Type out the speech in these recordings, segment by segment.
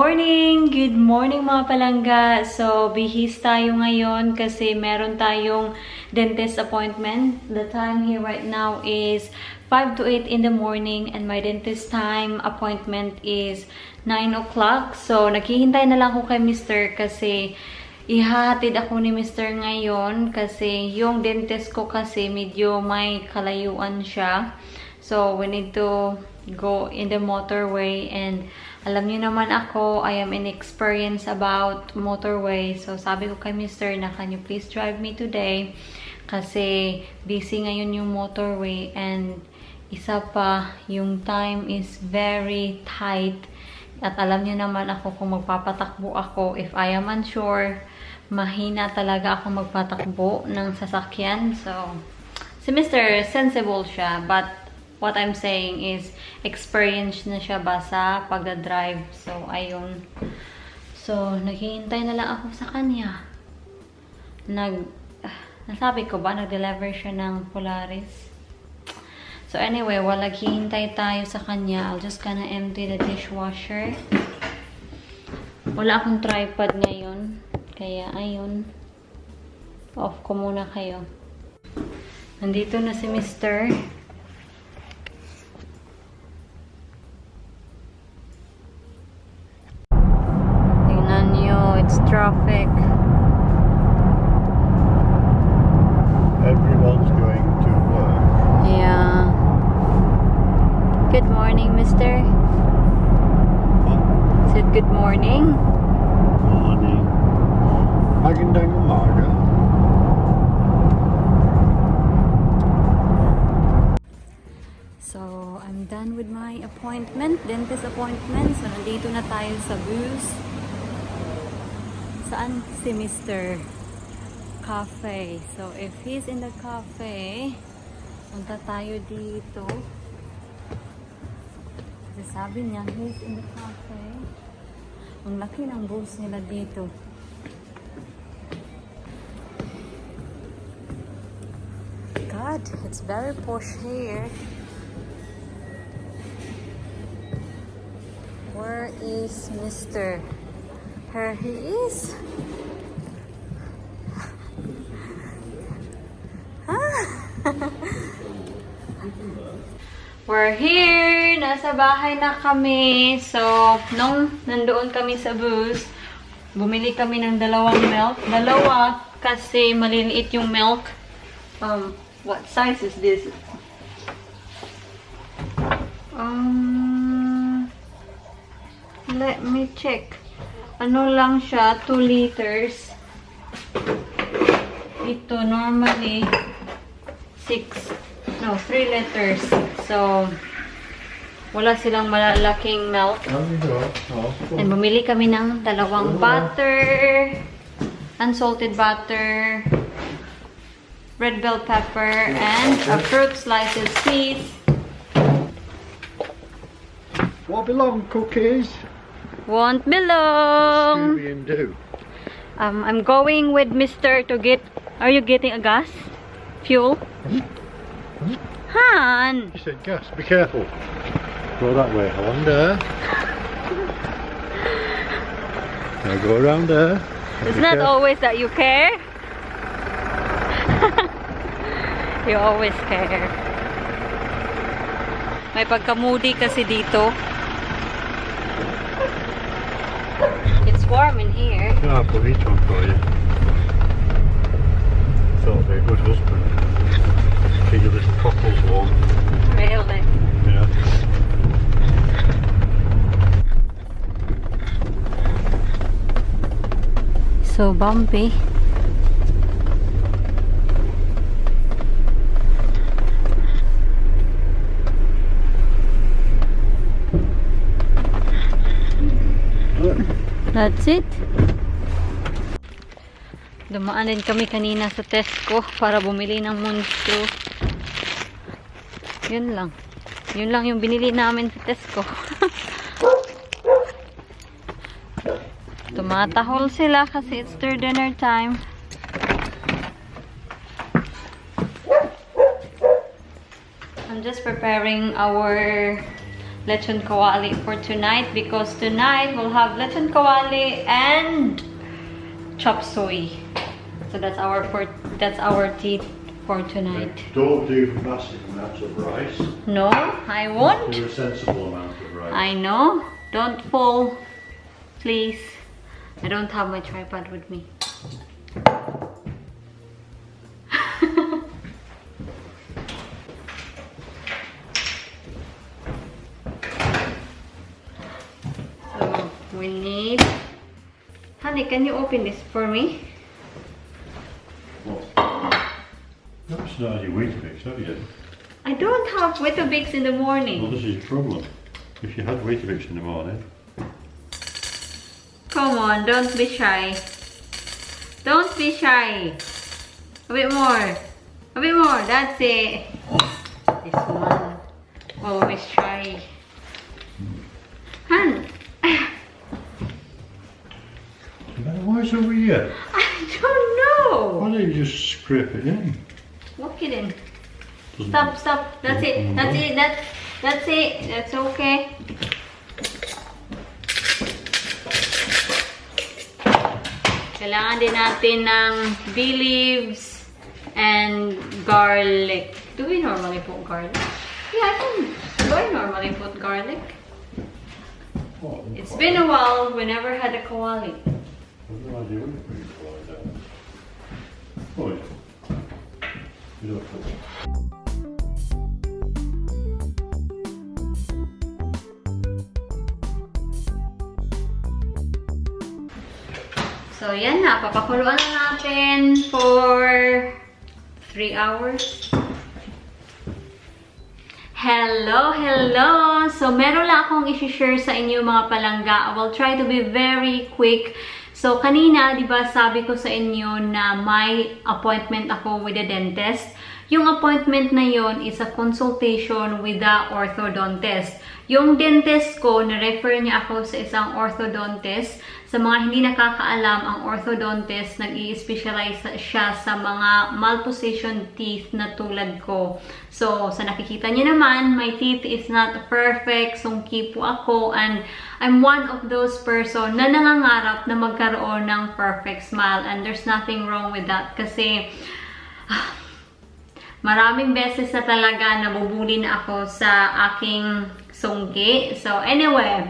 Good morning mga palangga. So, bihis tayo ngayon kasi meron tayong dentist appointment. The time here right now is 5 to 8 in the morning and my dentist time appointment is 9 o'clock. So, naghihintay na lang ako kay Mr. kasi ihahatid ako ni Mr. ngayon kasi yung dentist ko kasi medyo may kalayuan siya. So, we need to go in the motorway and alam niyo naman ako, I am inexperienced about motorway. So, sabi ko kay Mr. na, can you please drive me today? Kasi busy ngayon yung motorway and isa pa, yung time is very tight. At alam niyo naman ako kung magpapatakbo ako, if I am unsure, mahina talaga ako magpatakbo ng sasakyan. So, si Mr. sensible siya, but what I'm saying is, experience na siya ba sa pagdadrive. So, ayun. So, naghihintay na lang ako sa kanya. Nasabi ko ba, nag-deliver siya ng Polaris. So, anyway, while naghihintay tayo sa kanya, I'll just gonna empty the dishwasher. Wala akong tripod ngayon. Kaya, ayun. Off ko muna kayo. Nandito na si Mr. It's traffic. Everyone's going to work. Yeah. Good morning, Mister. What? Said good morning. Morning. Magandang umaga. So, I'm done with my appointment, dentist appointment. So, nandito na tayo sa bus. Saan si Mr. Cafe? So, if he's in the cafe, punta tayo dito. Kasi sabi niya, he's in the cafe. Ang laki ng booth nila dito. God, it's very posh here. Where is Mr.? Here he is. We're here. Nasa bahay na kami. So, nung nandoon kami sa bus, bumili kami ng dalawang milk. Dalawa kasi maliliit yung milk. What size is this? Let me check. Ano lang siya, 2 liters. Ito, normally, 3 liters. So, wala silang malalaking milk. And bumili kami ng dalawang butter, unsalted butter, red bell pepper, and a fruit slices piece. What belong cookies? Won't belong. Scooby and do. I'm going with Mr. to get. Are you getting a gas? Fuel? Han! You said gas. Be careful. Go that way. I wonder. Now go around there. It's not always that you care. You always care. May pagka-moody kasi dito. It's warm in here. I'll put each one for you. Thought be a good husband. Keep your little cockles warm. Really? Yeah. So bumpy. That's it. Dumaan din kami kanina sa Tesco para bumili ng monstro. Yun lang. Yun lang yung binili namin sa Tesco. Tumatahol sila kasi it's their dinner time. I'm just preparing our lechon kawali for tonight because tonight we'll have lechon kawali and chop suey. So that's our tea for tonight. Don't do massive amounts of rice. No, I won't. Do a sensible amount of rice. I know. Don't fall, please. I don't have my tripod with me. So we need. Honey, can you open this for me? What? You haven't started your Weetabix, have you? I don't have Weetabix in the morning. Well, this is your problem. If you had Weetabix in the morning. Come on, don't be shy. Don't be shy. A bit more. A bit more. That's it. This one. Always shy. Han. Why is it weird? I don't know. Why don't you just scrape it in? Look it in. Stop. That's it. That's it. That's it. That's okay. Kailangan din natin ng bay leaves and garlic. Do we normally put garlic? Yeah, do I normally put garlic? Oh, It's been a while. We never had a kawali. I have no idea what you put it like that. Oh, yeah. You don't put it. So, yan na. Papakuluan na natin for 3 hours. Hello! So, meron lang akong i-share sa inyo mga palangga. I will try to be very quick. So, kanina, di ba, sabi ko sa inyo na may appointment ako with the dentist. Yung appointment na yon is a consultation with the orthodontist. Yung dentist ko, na-refer niya ako sa isang orthodontist. Sa mga hindi nakakaalam, ang orthodontist, nag-i-specialize siya sa mga malposition teeth na tulad ko. So, sa nakikita niyo naman, my teeth is not perfect. Sungki po ako. And I'm one of those person na nangangarap na magkaroon ng perfect smile. And there's nothing wrong with that. Kasi, maraming beses na talaga nabubuli na ako sa aking sungki. So, anyway.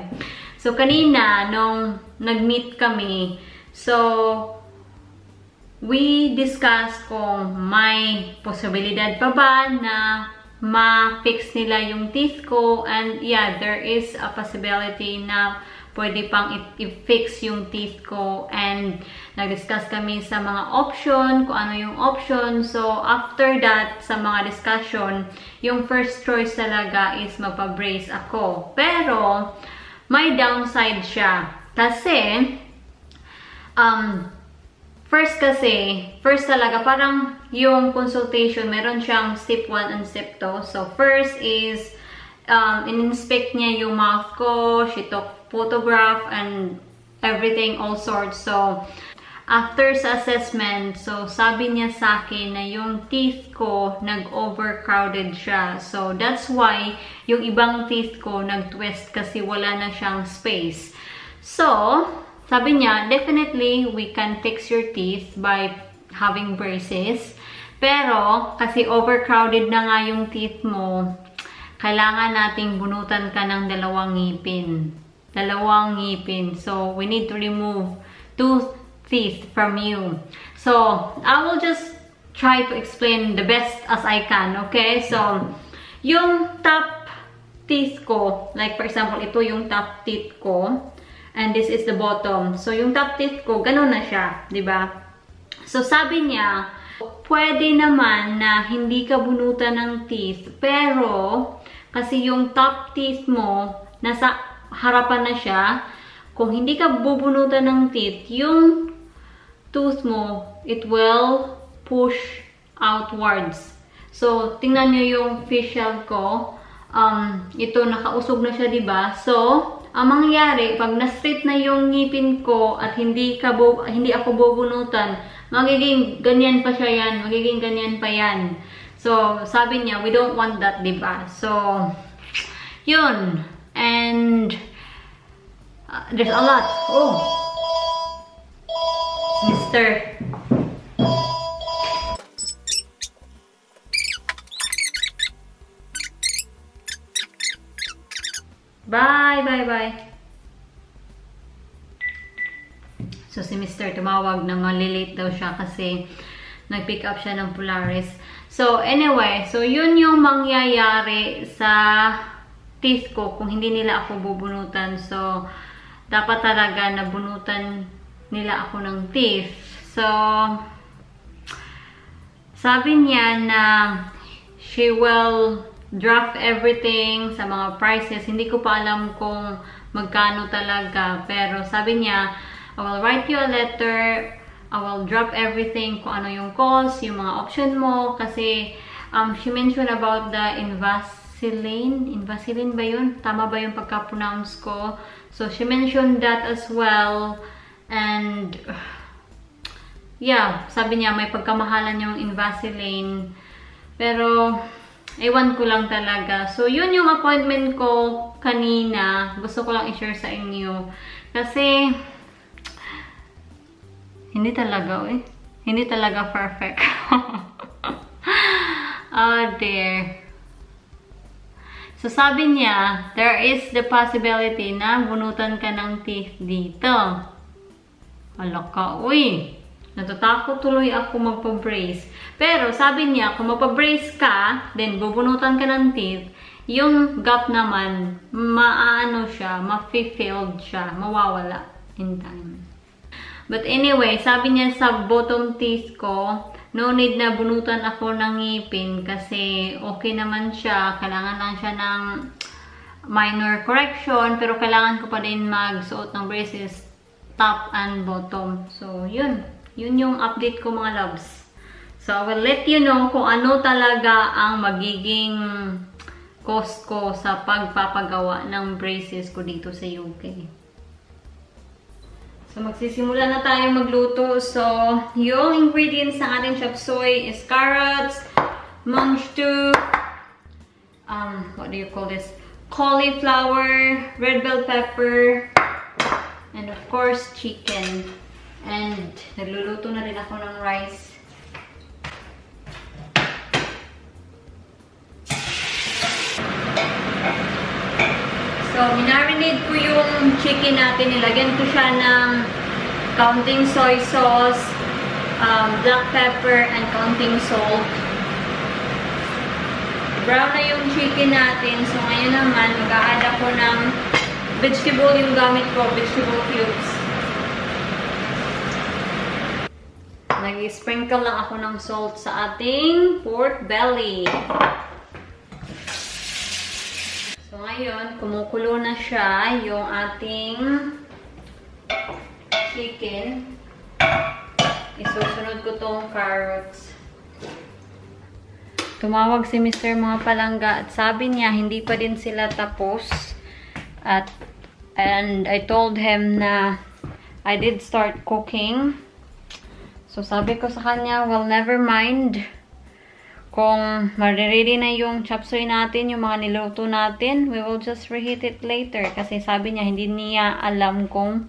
So, kanina, nung nag-meet kami, so, we discussed kung may posibilidad pa ba na ma-fix nila yung teeth ko. And yeah, there is a possibility na pwede pang i-fix yung teeth ko. And nag-discuss kami sa mga option, kung ano yung option. So, after that, sa mga discussion, yung first choice talaga is magpa-brace ako. Pero, may downside siya. Kasi, first talaga, parang yung consultation, meron siyang step 1 and step 2. So, first is, in-inspect niya yung mouth ko, she took photograph and everything, all sorts. So, after sa assessment, so sabi niya sa akin na yung teeth ko nag-overcrowded siya. So, that's why yung ibang teeth ko nag-twist kasi wala na siyang space. So, sabi niya, definitely we can fix your teeth by having braces. Pero, kasi overcrowded na nga yung teeth mo, kailangan nating bunutan ka ng dalawang ngipin. So, we need to remove 2 teeth from you. So, I will just try to explain the best as I can, okay? So, yung top teeth ko, like for example, ito yung top teeth ko, and this is the bottom. So, yung top teeth ko, ganun na siya, di ba? So, sabi niya, pwede naman na hindi ka bunutan ng teeth, pero, kasi yung top teeth mo, nasa harapan na siya, kung hindi ka bubunutan ng teeth, yung tooth mo, it will push outwards. So, tingnan nyo yung facial ko. Ito, nakausog na siya, diba? So, ang mangyayari, pag na-straight na yung ngipin ko at hindi ako bubunutan, magiging ganyan pa siya yan. Magiging ganyan pa yan. So, sabi niya, we don't want that, diba? So, yun. And there's a lot. Oh, Mr. Bye, bye, bye. So, si Mr. tumawag na malilate daw siya kasi nag-pick up siya ng Polaris. So, anyway. So, yun yung mangyayari sa teeth ko kung hindi nila ako bubunutan. So, dapat talaga nabunutan nila ako ng teeth. So, sabi niya na she will draft everything sa mga prices. Hindi ko pa alam kung magkano talaga. Pero sabi niya, I will write you a letter. I will drop everything kung ano yung cost, yung mga option mo. Kasi she mentioned about the Invisalign. Invisalign ba yun? Tama ba yung pagka-pronounce ko? So, she mentioned that as well. And, yeah, sabi niya may pagkamahalan yung Invisalign. Pero, ewan ko lang talaga. So, yun yung appointment ko kanina. Gusto ko lang i-share sa inyo. Kasi, hindi talaga, hindi talaga perfect. Oh, dear. So, sabi niya, there is the possibility na bunutan ka ng teeth dito. Hala ka, natatakot tuloy ako magpa-brace. Pero, sabi niya, kung magpa-brace ka, then bubunutan ka ng teeth, yung gap naman, maano siya, ma-filled siya, mawawala in time. But anyway, sabi niya sa bottom teeth ko, no need na bunutan ako ng ngipin kasi okay naman siya. Kailangan lang siya ng minor correction, pero kailangan ko pa din magsuot ng braces top and bottom. So, yun. Yun yung update ko mga loves. So, I will let you know kung ano talaga ang magiging cost ko sa pagpapagawa ng braces ko dito sa UK. So, magsisimula na tayo magluto. So, yung ingredients ng ating chop suey is carrots, manchu, what do you call this? Cauliflower, red bell pepper, and of course, chicken. And, nagluluto na rin ako ng rice. So, minarinade ko yung chicken natin. Nilagyan ko siya ng counting soy sauce, black pepper, and counting salt. Brown na yung chicken natin. So, ngayon naman, mag-a-add ako ng vegetable yung gamit ko, vegetable cubes. Nag-sprinkle lang ako ng salt sa ating pork belly. So, ngayon, kumukulo na siya yung ating chicken. Isusunod ko tong carrots. Tumawag si Mr. mga palangga at sabi niya, hindi pa din sila tapos. And I told him na I did start cooking. So, sabi ko sa kanya, well, never mind. Kung ma-ready na yung chop suey natin, yung mga niluto natin, we will just reheat it later. Kasi sabi niya, hindi niya alam kung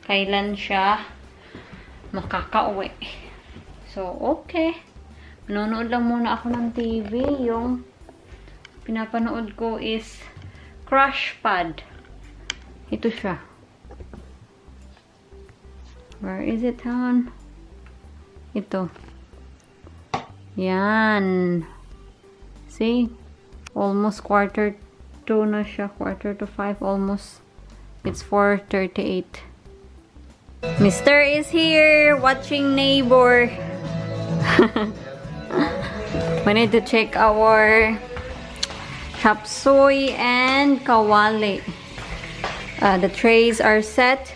kailan siya makakauwi. So, okay. Manonood lang muna ako ng TV. Yung pinapanood ko is Crush Pad. Ito siya. Where is it, hon? Ito. Yan. See? Almost 4:45 na siya. 4:45 almost. It's 4:38. Mr. is here watching neighbor. We need to check our chop suey and kawali. The trays are set.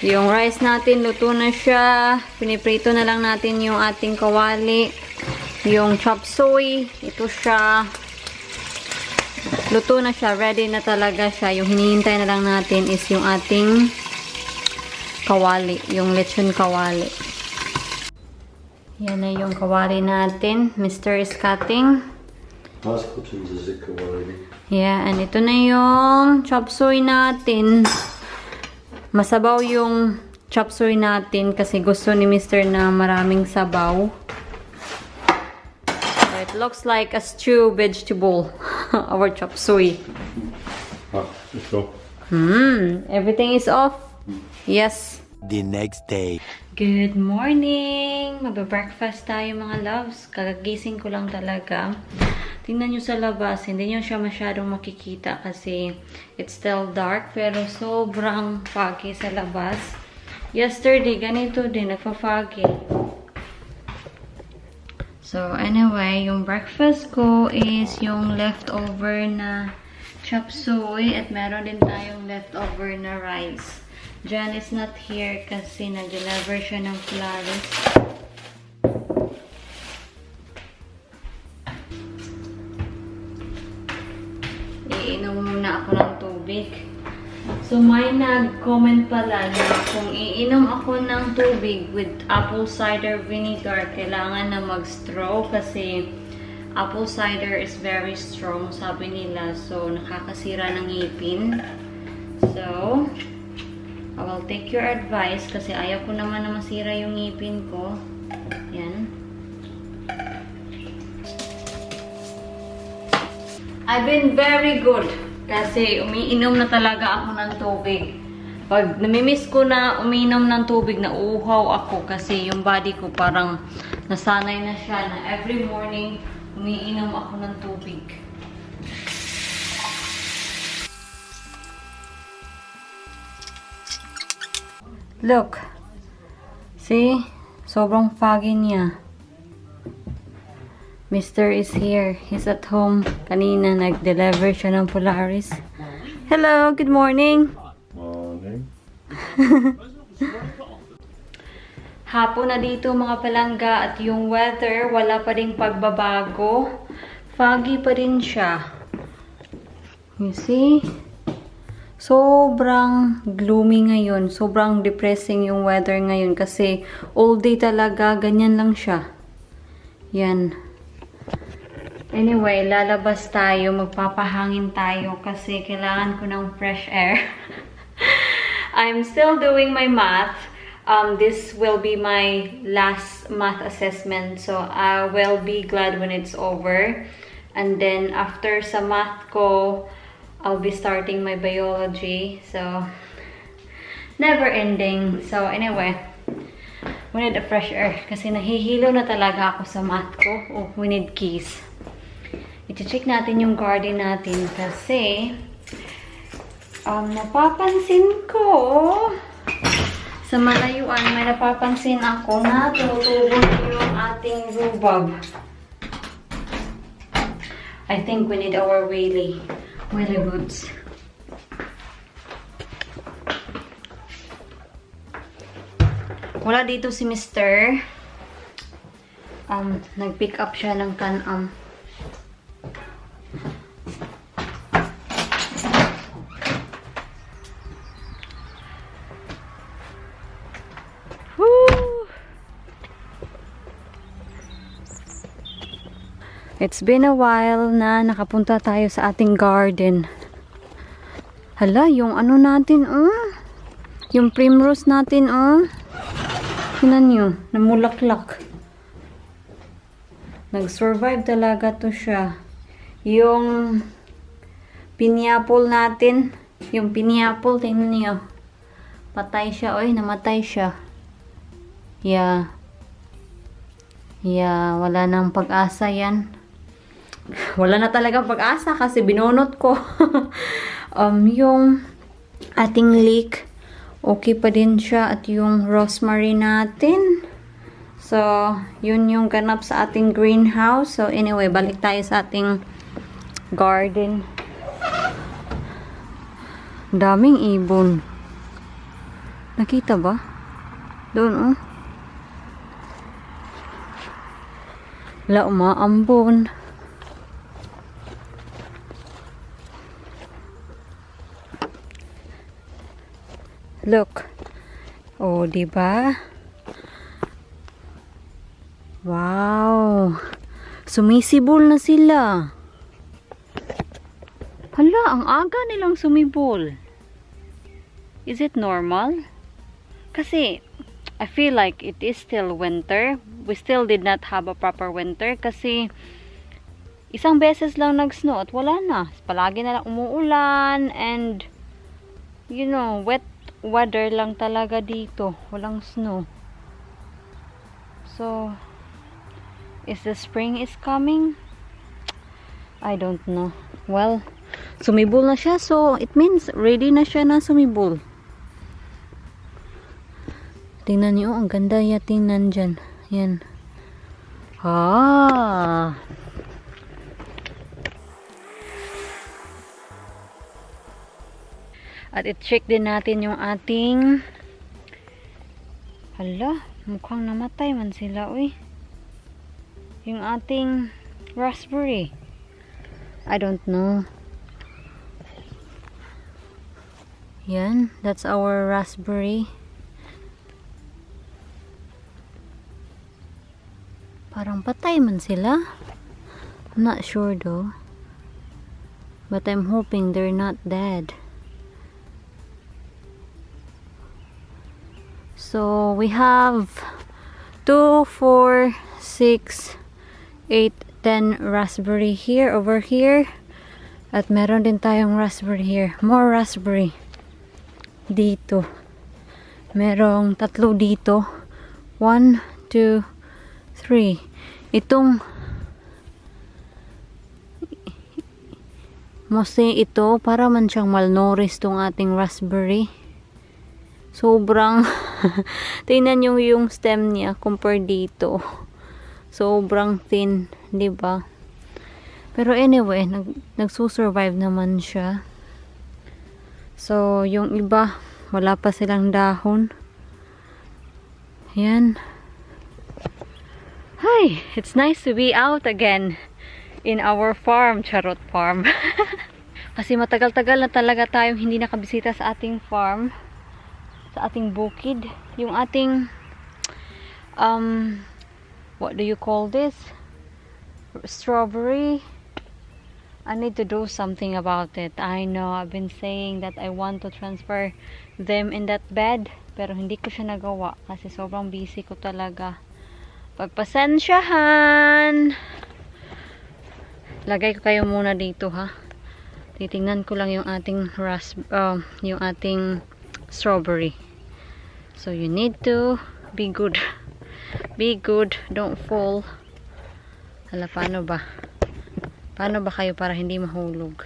Yung rice natin, luto na siya. Piniprito na lang natin yung ating kawali. Yung chop suey, ito siya. Luto na siya. Ready na talaga siya. Yung hinihintay na lang natin is yung ating kawali. Yung lechon kawali. Yan na yung kawali natin. Mr. is cutting. Nice cotton to zika already. Yeah, and ito na yung chop suey natin. Masabaw yung chop suey natin kasi gusto ni Mr. na maraming sabaw. So it looks like a stew vegetable. Our chop suey. Ah, it's off. Everything is off. Yes. The next day. Good morning! Magbe-breakfast tayo mga loves. Kagagising ko lang talaga. Tingnan nyo sa labas. Hindi nyo siya masyadong makikita kasi it's still dark. Pero sobrang foggy sa labas. Yesterday, ganito din. Nagpa-foggy. So, anyway, yung breakfast ko is yung leftover na chop suey. At meron din tayong leftover na rice. Jan is not here kasi nag-deliver siya ng flowers. Iinom muna ako ng tubig. So, may nag-comment pala na kung iinom ako ng tubig with apple cider vinegar, kailangan na mag-straw kasi apple cider is very strong, sabi nila. So, nakakasira ng ngipin. So, I will take your advice kasi ayaw ko naman na masira yung ngipin ko. Yan. I've been very good kasi umiinom na talaga ako ng tubig. Pag namimiss ko na umiinom ng tubig, nauuhaw ako kasi yung body ko parang nasanay na siya na every morning umiinom ako ng tubig. Look. See? Sobrang foggy niya. Mr. is here. He's at home. Kanina nag-deliver siya ng Polaris. Hello, good morning. Morning. Hapon na dito mga palangga at yung weather wala pa ding pagbabago. Foggy pa din siya. You see? Sobrang gloomy ngayon. Sobrang depressing yung weather ngayon kasi all day talaga ganyan lang siya. Yan. Anyway, lalabas tayo. Magpapahangin tayo kasi kailangan ko ng fresh air. I'm still doing my math. This will be my last math assessment. So, I will be glad when it's over. And then, after sa math ko, I'll be starting my biology. So, never ending. So, anyway, we need a fresh air. Kasi nahihilo na talaga ako sa math ko. Oh, we need keys. I-check natin yung garden natin kasi napapansin ko sa malayuan, may napapansin ako na tumutubo yung ating rhubarb. I think we need our whaley boots. Wala dito si Mr. Nag-pick up siya ng Can-Am. It's been a while na nakapunta tayo sa ating garden. Hala, yung ano natin, yung primrose natin, tingnan nyo, namulaklak. Nag-survive talaga to siya. Yung pineapple natin, tingnan nyo. Patay siya, namatay siya. Yeah, wala nang pag-asa yan. Wala na talagang pag-asa kasi binunot ko. Yung ating leek, okay pa din siya. At yung rosemary natin. So, yun yung ganap sa ating greenhouse. So, anyway, balik tayo sa ating garden. Daming ibon. Nakita ba? Doon, Wala, umaambon. Look. Oh, diba? Wow. Sumisibol na sila. Hala, ang aga nilang sumibol. Is it normal? Kasi, I feel like it is still winter. We still did not have a proper winter kasi isang beses lang nag-snow at wala na. Palagi na lang umuulan and you know, wet weather lang talaga dito. Walang snow. So, is the spring is coming? I don't know. Well, sumibol na siya. So, it means ready na siya na sumibol. Tingnan niyo, ang ganda ya tingnan dyan. Yan. Ah. At i-check din natin yung ating hala, mukhang namatay man sila, uy. Yung ating raspberry. I don't know. Yan, that's our raspberry. Parang patay man sila. I'm not sure though. But I'm hoping they're not dead. So we have 2, 4, 6, 8, 10 raspberry here, over here. At meron din tayong raspberry here. More raspberry. Dito. Merong 3 dito. 1, 2, 3. Itong mostly ito, para man siyang malnourished tong ating raspberry. Sobrang tingnan nyo yung stem niya compare dito. Sobrang thin, 'di ba? Pero anyway, nagsusurvive naman siya. So, yung iba wala pa silang dahon. Yan. Hi, it's nice to be out again in our farm, charot farm. Kasi matagal-tagal na talaga tayong hindi nakabisita sa ating farm. Sa ating bukid, yung ating what do you call this? Strawberry. I need to do something about it. I know, I've been saying that I want to transfer them in that bed, pero hindi ko siya nagawa kasi sobrang busy ko talaga. Pagpasensyahan. Lagay ko kayo muna dito, ha. Titingnan ko lang yung ating yung ating strawberry. So you need to be good. Be good, don't fall. Hala, paano ba? Paano ba kayo para hindi mahulog?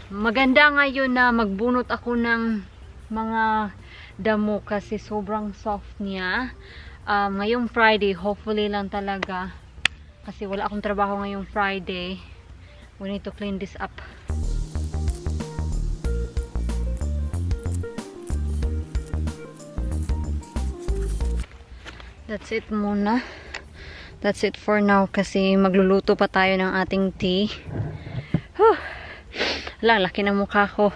Maganda ngayon na magbunot ako ng mga damo kasi sobrang soft niya. Ngayong Friday, hopefully lang talaga. Kasi wala akong trabaho ngayong Friday. We need to clean this up. That's it muna. That's it for now kasi magluluto pa tayo ng ating tea. Whew. Laki ng mukha ko.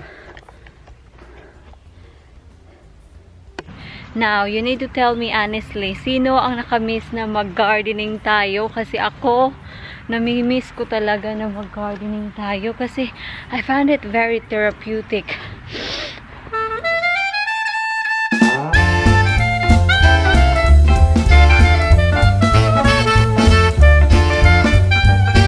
Now, you need to tell me honestly, sino ang nakamiss na mag-gardening tayo? Kasi ako, namimiss ko talaga na mag-gardening tayo kasi I found it very therapeutic.